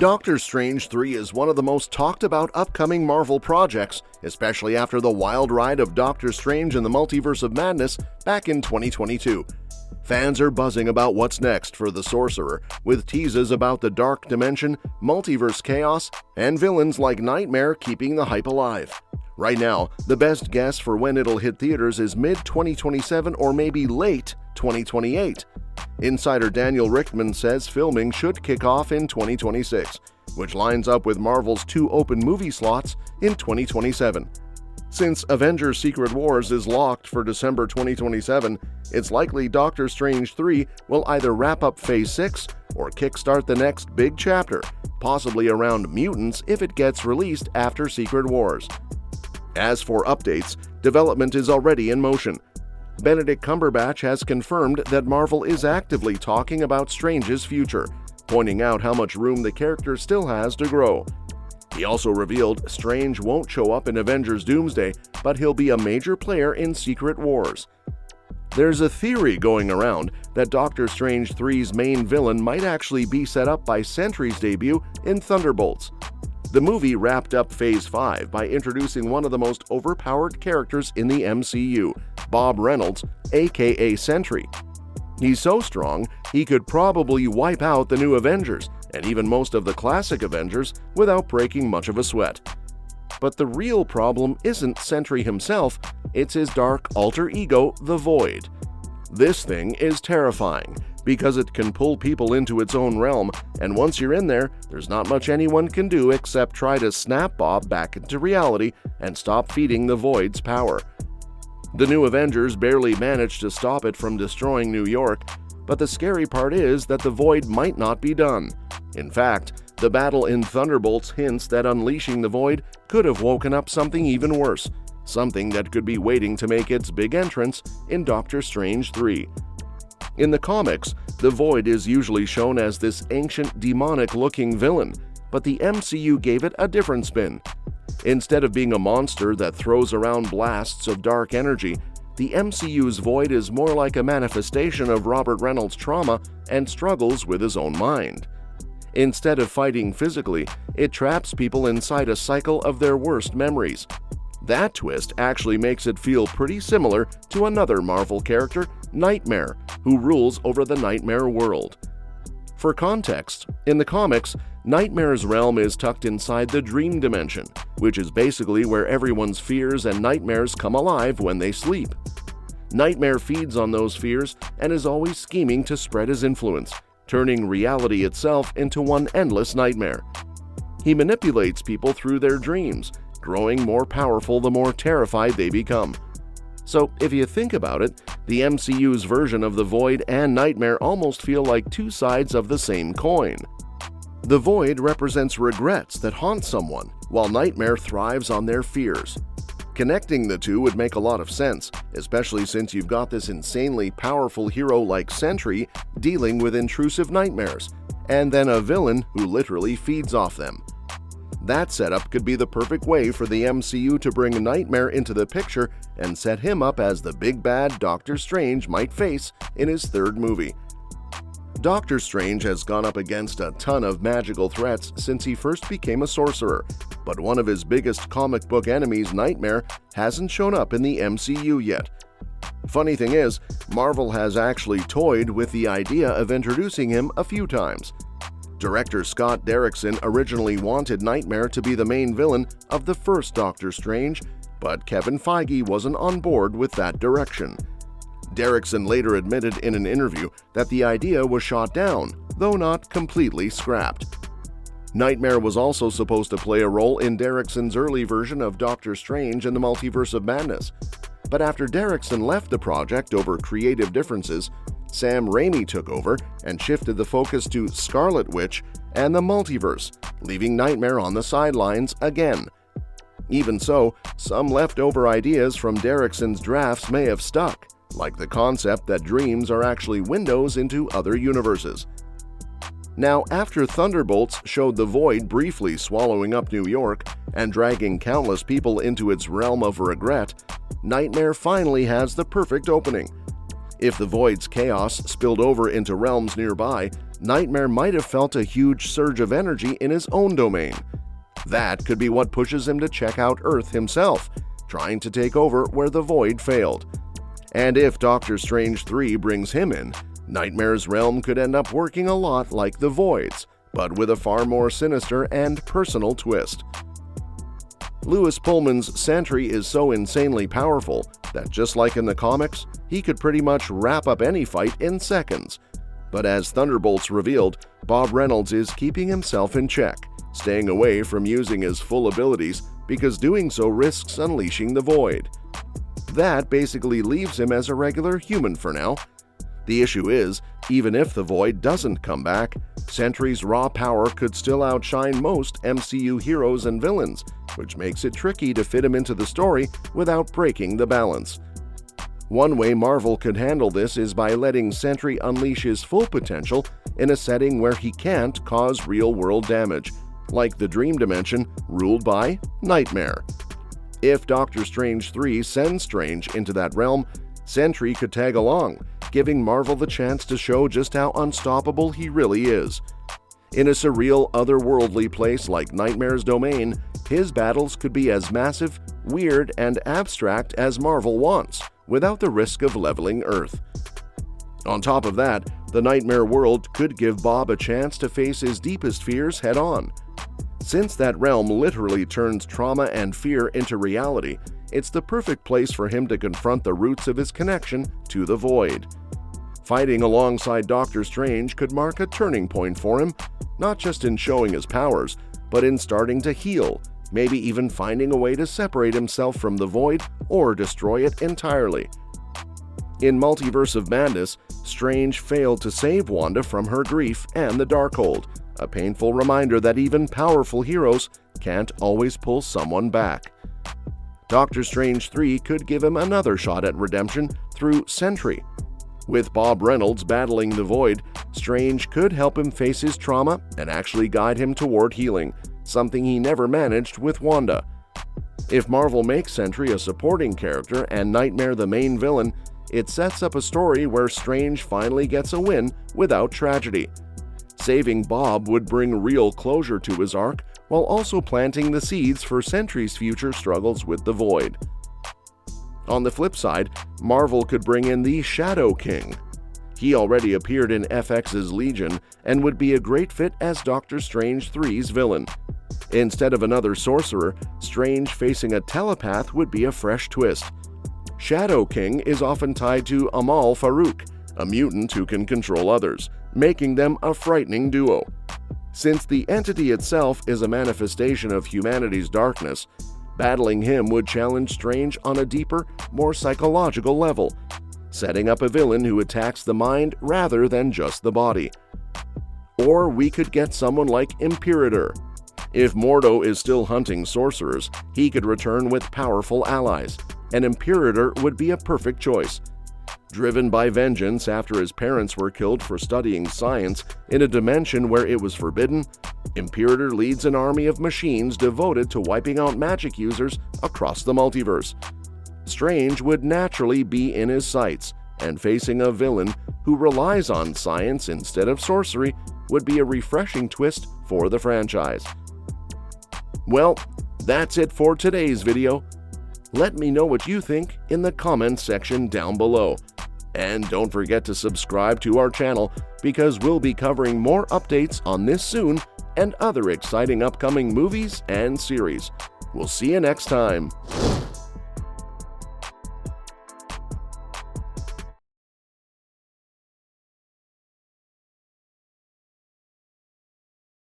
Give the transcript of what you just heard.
Doctor Strange 3 is one of the most talked about upcoming Marvel projects, especially after the wild ride of Doctor Strange and the Multiverse of Madness back in 2022. Fans are buzzing about what's next for the Sorcerer, with teases about the Dark Dimension, multiverse chaos, and villains like Nightmare keeping the hype alive. Right now, the best guess for when it'll hit theaters is mid-2027 or maybe late 2028. Insider Daniel Richtman says filming should kick off in 2026, which lines up with Marvel's 2 open movie slots in 2027. Since Avengers Secret Wars is locked for December 2027, it's likely Doctor Strange 3 will either wrap up Phase 6 or kickstart the next big chapter, possibly around mutants if it gets released after Secret Wars. As for updates, development is already in motion. Benedict Cumberbatch has confirmed that Marvel is actively talking about Strange's future, pointing out how much room the character still has to grow. He also revealed Strange won't show up in Avengers Doomsday, but he'll be a major player in Secret Wars. There's a theory going around that Doctor Strange 3's main villain might actually be set up by Sentry's debut in Thunderbolts. The movie wrapped up Phase 5 by introducing one of the most overpowered characters in the MCU, Bob Reynolds, aka Sentry. He's so strong, he could probably wipe out the new Avengers, and even most of the classic Avengers, without breaking much of a sweat. But the real problem isn't Sentry himself, it's his dark alter ego, the Void. This thing is terrifying, because it can pull people into its own realm, and once you're in there, there's not much anyone can do except try to snap Bob back into reality and stop feeding the Void's power. The new Avengers barely managed to stop it from destroying New York, but the scary part is that the Void might not be done. In fact, the battle in Thunderbolts hints that unleashing the Void could have woken up something even worse, something that could be waiting to make its big entrance in Doctor Strange 3. In the comics, the Void is usually shown as this ancient, demonic-looking villain, but the MCU gave it a different spin. Instead of being a monster that throws around blasts of dark energy, the MCU's Void is more like a manifestation of Robert Reynolds' trauma and struggles with his own mind. Instead of fighting physically, it traps people inside a cycle of their worst memories. That twist actually makes it feel pretty similar to another Marvel character, Nightmare, who rules over the Nightmare world. For context, in the comics, Nightmare's realm is tucked inside the Dream Dimension, which is basically where everyone's fears and nightmares come alive when they sleep. Nightmare feeds on those fears and is always scheming to spread his influence, turning reality itself into one endless nightmare. He manipulates people through their dreams, growing more powerful the more terrified they become. So, if you think about it, the MCU's version of the Void and Nightmare almost feel like two sides of the same coin. The Void represents regrets that haunt someone, while Nightmare thrives on their fears. Connecting the two would make a lot of sense, especially since you've got this insanely powerful hero like Sentry dealing with intrusive nightmares, and then a villain who literally feeds off them. That setup could be the perfect way for the MCU to bring Nightmare into the picture and set him up as the big bad Doctor Strange might face in his third movie. Doctor Strange has gone up against a ton of magical threats since he first became a sorcerer, but one of his biggest comic book enemies, Nightmare, hasn't shown up in the MCU yet. Funny thing is, Marvel has actually toyed with the idea of introducing him a few times. Director Scott Derrickson originally wanted Nightmare to be the main villain of the first Doctor Strange, but Kevin Feige wasn't on board with that direction. Derrickson later admitted in an interview that the idea was shot down, though not completely scrapped. Nightmare was also supposed to play a role in Derrickson's early version of Doctor Strange and the Multiverse of Madness, but after Derrickson left the project over creative differences, Sam Raimi took over and shifted the focus to Scarlet Witch and the multiverse, leaving Nightmare on the sidelines again. Even so, some leftover ideas from Derrickson's drafts may have stuck, like the concept that dreams are actually windows into other universes. Now, after Thunderbolts showed the Void briefly swallowing up New York and dragging countless people into its realm of regret, Nightmare finally has the perfect opening. If the Void's chaos spilled over into realms nearby, Nightmare might have felt a huge surge of energy in his own domain. That could be what pushes him to check out Earth himself, trying to take over where the Void failed. And if Doctor Strange 3 brings him in, Nightmare's realm could end up working a lot like the Void's, but with a far more sinister and personal twist. Lewis Pullman's Sentry is so insanely powerful that just like in the comics, he could pretty much wrap up any fight in seconds. But as Thunderbolts revealed, Bob Reynolds is keeping himself in check, staying away from using his full abilities because doing so risks unleashing the Void. That basically leaves him as a regular human for now. The issue is, even if the Void doesn't come back, Sentry's raw power could still outshine most MCU heroes and villains, which makes it tricky to fit him into the story without breaking the balance. One way Marvel could handle this is by letting Sentry unleash his full potential in a setting where he can't cause real-world damage, like the Dream Dimension ruled by Nightmare. If Doctor Strange 3 sends Strange into that realm, Sentry could tag along, giving Marvel the chance to show just how unstoppable he really is. In a surreal, otherworldly place like Nightmare's domain, his battles could be as massive, weird, and abstract as Marvel wants, without the risk of leveling Earth. On top of that, the Nightmare world could give Bob a chance to face his deepest fears head-on. Since that realm literally turns trauma and fear into reality, it's the perfect place for him to confront the roots of his connection to the Void. Fighting alongside Doctor Strange could mark a turning point for him, not just in showing his powers, but in starting to heal, maybe even finding a way to separate himself from the Void or destroy it entirely. In Multiverse of Madness, Strange failed to save Wanda from her grief and the Darkhold, a painful reminder that even powerful heroes can't always pull someone back. Doctor Strange 3 could give him another shot at redemption through Sentry. With Bob Reynolds battling the Void, Strange could help him face his trauma and actually guide him toward healing, something he never managed with Wanda. If Marvel makes Sentry a supporting character and Nightmare the main villain, it sets up a story where Strange finally gets a win without tragedy. Saving Bob would bring real closure to his arc, while also planting the seeds for Sentry's future struggles with the Void. On the flip side, Marvel could bring in the Shadow King. He already appeared in FX's Legion and would be a great fit as Doctor Strange 3's villain. Instead of another sorcerer, Strange facing a telepath would be a fresh twist. Shadow King is often tied to Amal Farouk, a mutant who can control others, making them a frightening duo. Since the entity itself is a manifestation of humanity's darkness, battling him would challenge Strange on a deeper, more psychological level, setting up a villain who attacks the mind rather than just the body. Or we could get someone like Imperator. If Mordo is still hunting sorcerers, he could return with powerful allies, and Imperator would be a perfect choice. Driven by vengeance after his parents were killed for studying science in a dimension where it was forbidden, Imperator leads an army of machines devoted to wiping out magic users across the multiverse. Strange would naturally be in his sights, and facing a villain who relies on science instead of sorcery would be a refreshing twist for the franchise. Well, that's it for today's video. Let me know what you think in the comments section down below. And don't forget to subscribe to our channel because we'll be covering more updates on this soon and other exciting upcoming movies and series. We'll see you next time.